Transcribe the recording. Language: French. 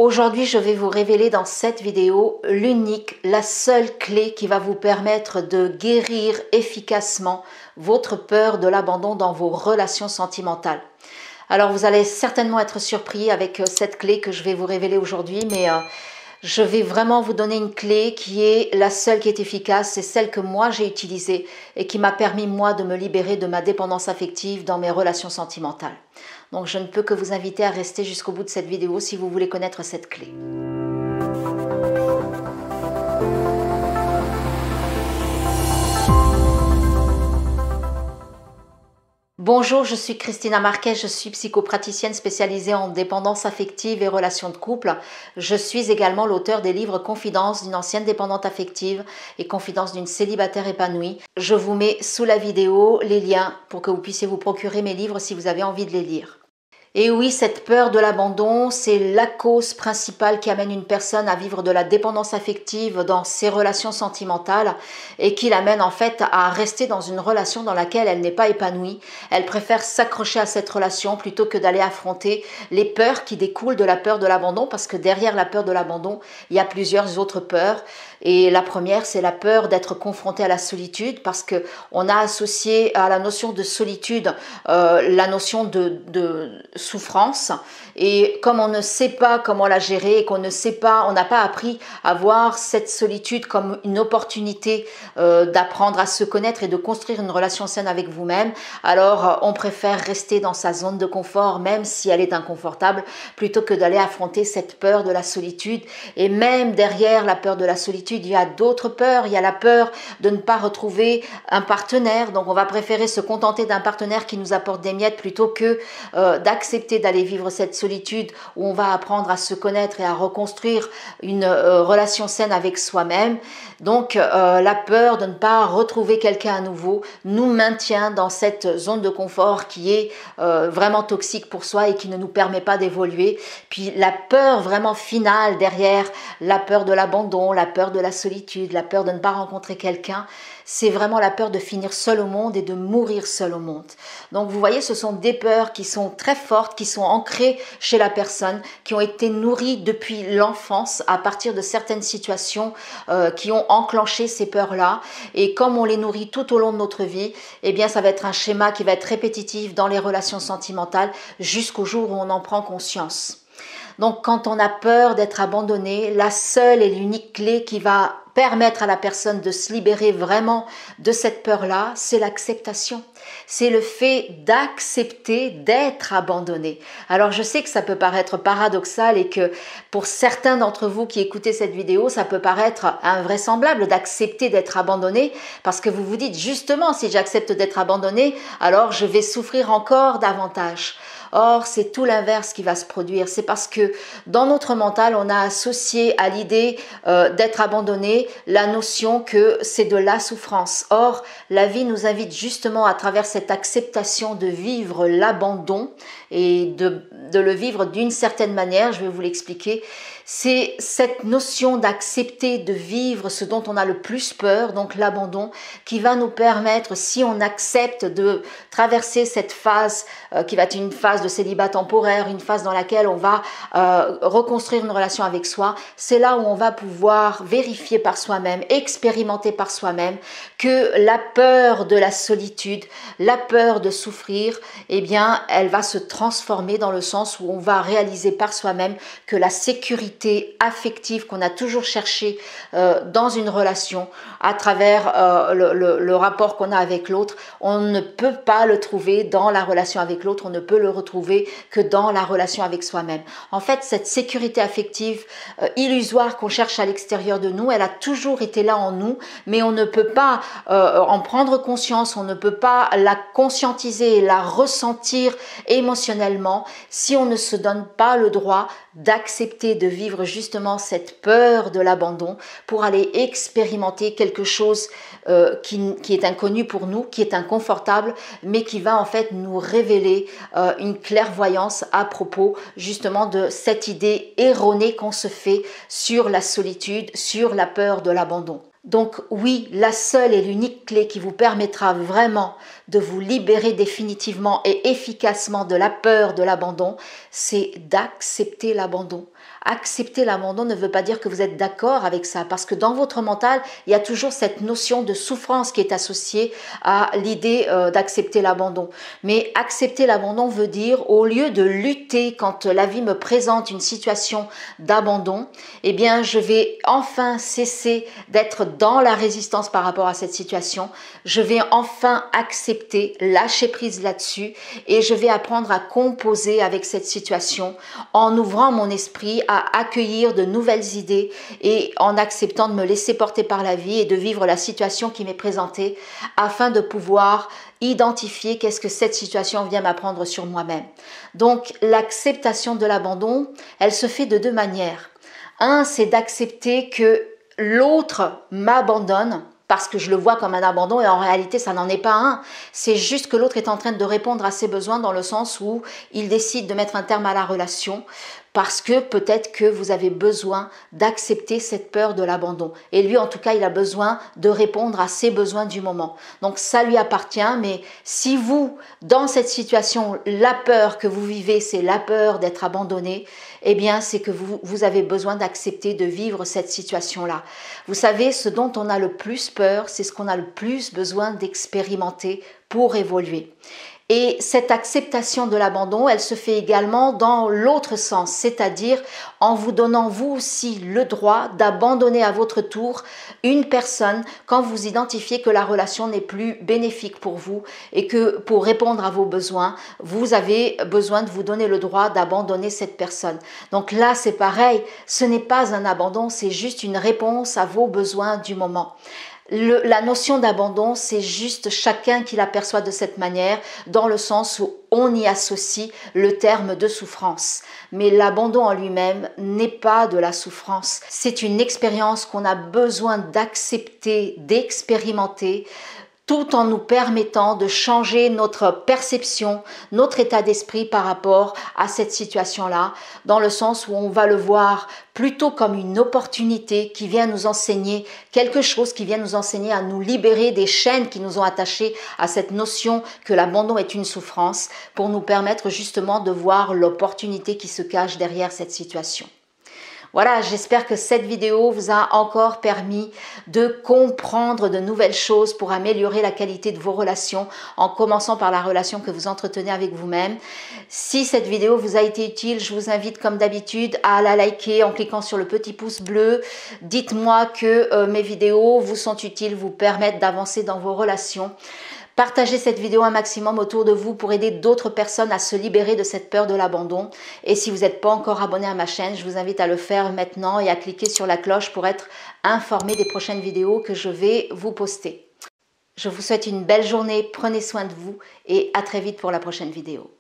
Aujourd'hui, je vais vous révéler dans cette vidéo l'unique, la seule clé qui va vous permettre de guérir efficacement votre peur de l'abandon dans vos relations sentimentales. Alors, vous allez certainement être surpris avec cette clé que je vais vous révéler aujourd'hui, mais je vais vraiment vous donner une clé qui est la seule qui est efficace, c'est celle que moi j'ai utilisée et qui m'a permis moi de me libérer de ma dépendance affective dans mes relations sentimentales. Donc je ne peux que vous inviter à rester jusqu'au bout de cette vidéo si vous voulez connaître cette clé. Bonjour, je suis Christina Marquez, je suis psychopraticienne spécialisée en dépendance affective et relations de couple. Je suis également l'auteur des livres Confidences d'une ancienne dépendante affective et Confidences d'une célibataire épanouie. Je vous mets sous la vidéo les liens pour que vous puissiez vous procurer mes livres si vous avez envie de les lire. Et oui, cette peur de l'abandon, c'est la cause principale qui amène une personne à vivre de la dépendance affective dans ses relations sentimentales et qui l'amène en fait à rester dans une relation dans laquelle elle n'est pas épanouie. Elle préfère s'accrocher à cette relation plutôt que d'aller affronter les peurs qui découlent de la peur de l'abandon, parce que derrière la peur de l'abandon, il y a plusieurs autres peurs. Et la première, c'est la peur d'être confronté à la solitude, parce que on a associé à la notion de solitude la notion de souffrance. Et comme on ne sait pas comment la gérer et qu'on ne sait pas, on n'a pas appris à voir cette solitude comme une opportunité d'apprendre à se connaître et de construire une relation saine avec vous-même, alors on préfère rester dans sa zone de confort, même si elle est inconfortable, plutôt que d'aller affronter cette peur de la solitude. Et même derrière la peur de la solitude, il y a d'autres peurs. Il y a la peur de ne pas retrouver un partenaire. Donc on va préférer se contenter d'un partenaire qui nous apporte des miettes plutôt que d'accepter d'aller vivre cette solitude où on va apprendre à se connaître et à reconstruire une relation saine avec soi-même. Donc la peur de ne pas retrouver quelqu'un à nouveau nous maintient dans cette zone de confort qui est vraiment toxique pour soi et qui ne nous permet pas d'évoluer. Puis la peur vraiment finale derrière la peur de l'abandon, la peur de la solitude, la peur de ne pas rencontrer quelqu'un, c'est vraiment la peur de finir seul au monde et de mourir seul au monde. Donc vous voyez, ce sont des peurs qui sont très fortes, qui sont ancrées chez la personne, qui ont été nourries depuis l'enfance à partir de certaines situations qui ont enclenché ces peurs-là. Et comme on les nourrit tout au long de notre vie, eh bien ça va être un schéma qui va être répétitif dans les relations sentimentales jusqu'au jour où on en prend conscience. Donc quand on a peur d'être abandonné, la seule et l'unique clé qui va permettre à la personne de se libérer vraiment de cette peur-là, c'est l'acceptation. C'est le fait d'accepter d'être abandonné. Alors je sais que ça peut paraître paradoxal et que pour certains d'entre vous qui écoutez cette vidéo, ça peut paraître invraisemblable d'accepter d'être abandonné, parce que vous vous dites justement, si j'accepte d'être abandonné, alors je vais souffrir encore davantage. Or, c'est tout l'inverse qui va se produire. C'est parce que dans notre mental, on a associé à l'idée d'être abandonné la notion que c'est de la souffrance. Or, la vie nous invite justement à travers cette acceptation de vivre l'abandon et de le vivre d'une certaine manière. Je vais vous l'expliquer. C'est cette notion d'accepter de vivre ce dont on a le plus peur, donc l'abandon, qui va nous permettre, si on accepte de traverser cette phase qui va être une phase de célibat temporaire, une phase dans laquelle on va reconstruire une relation avec soi, c'est là où on va pouvoir vérifier par soi-même, expérimenter par soi-même que la peur de la solitude, la peur de souffrir, eh bien, elle va se transformer dans le sens où on va réaliser par soi-même que la sécurité affective qu'on a toujours cherché dans une relation à travers le rapport qu'on a avec l'autre, on ne peut pas le trouver dans la relation avec l'autre, on ne peut le retrouver que dans la relation avec soi-même. En fait, cette sécurité affective illusoire qu'on cherche à l'extérieur de nous, elle a toujours été là en nous, mais on ne peut pas en prendre conscience, on ne peut pas la conscientiser et la ressentir émotionnellement si on ne se donne pas le droit d'accepter de vivre justement cette peur de l'abandon pour aller expérimenter quelque chose qui est inconnu pour nous, qui est inconfortable, mais qui va en fait nous révéler une clairvoyance à propos justement de cette idée erronée qu'on se fait sur la solitude, sur la peur de l'abandon. Donc oui, la seule et l'unique clé qui vous permettra vraiment de vous libérer définitivement et efficacement de la peur de l'abandon, c'est d'accepter l'abandon. Accepter l'abandon ne veut pas dire que vous êtes d'accord avec ça, parce que dans votre mental, il y a toujours cette notion de souffrance qui est associée à l'idée d'accepter l'abandon. Mais accepter l'abandon veut dire, au lieu de lutter quand la vie me présente une situation d'abandon, eh bien, je vais enfin cesser d'être dans la résistance par rapport à cette situation. Je vais enfin accepter, lâcher prise là-dessus et je vais apprendre à composer avec cette situation en ouvrant mon esprit à accueillir de nouvelles idées et en acceptant de me laisser porter par la vie et de vivre la situation qui m'est présentée afin de pouvoir identifier qu'est-ce que cette situation vient m'apprendre sur moi-même. Donc l'acceptation de l'abandon, elle se fait de deux manières. Un, c'est d'accepter que l'autre m'abandonne parce que je le vois comme un abandon et en réalité ça n'en est pas un. C'est juste que l'autre est en train de répondre à ses besoins dans le sens où il décide de mettre un terme à la relation parce que peut-être que vous avez besoin d'accepter cette peur de l'abandon. Et lui, en tout cas, il a besoin de répondre à ses besoins du moment. Donc ça lui appartient, mais si vous, dans cette situation, la peur que vous vivez, c'est la peur d'être abandonné, eh bien, c'est que vous avez besoin d'accepter de vivre cette situation-là. Vous savez, ce dont on a le plus peur, c'est ce qu'on a le plus besoin d'expérimenter pour évoluer. Et cette acceptation de l'abandon, elle se fait également dans l'autre sens, c'est-à-dire en vous donnant vous aussi le droit d'abandonner à votre tour une personne quand vous identifiez que la relation n'est plus bénéfique pour vous et que pour répondre à vos besoins, vous avez besoin de vous donner le droit d'abandonner cette personne. Donc là, c'est pareil, ce n'est pas un abandon, c'est juste une réponse à vos besoins du moment. La notion d'abandon, c'est juste chacun qui l'aperçoit de cette manière, dans le sens où on y associe le terme de souffrance. Mais l'abandon en lui-même n'est pas de la souffrance. C'est une expérience qu'on a besoin d'accepter, d'expérimenter, tout en nous permettant de changer notre perception, notre état d'esprit par rapport à cette situation-là, dans le sens où on va le voir plutôt comme une opportunité qui vient nous enseigner quelque chose, qui vient nous enseigner à nous libérer des chaînes qui nous ont attachés à cette notion que l'abandon est une souffrance, pour nous permettre justement de voir l'opportunité qui se cache derrière cette situation. Voilà, j'espère que cette vidéo vous a encore permis de comprendre de nouvelles choses pour améliorer la qualité de vos relations, en commençant par la relation que vous entretenez avec vous-même. Si cette vidéo vous a été utile, je vous invite comme d'habitude à la liker en cliquant sur le petit pouce bleu. Dites-moi que mes vidéos vous sont utiles, vous permettent d'avancer dans vos relations. Partagez cette vidéo un maximum autour de vous pour aider d'autres personnes à se libérer de cette peur de l'abandon. Et si vous n'êtes pas encore abonné à ma chaîne, je vous invite à le faire maintenant et à cliquer sur la cloche pour être informé des prochaines vidéos que je vais vous poster. Je vous souhaite une belle journée, prenez soin de vous et à très vite pour la prochaine vidéo.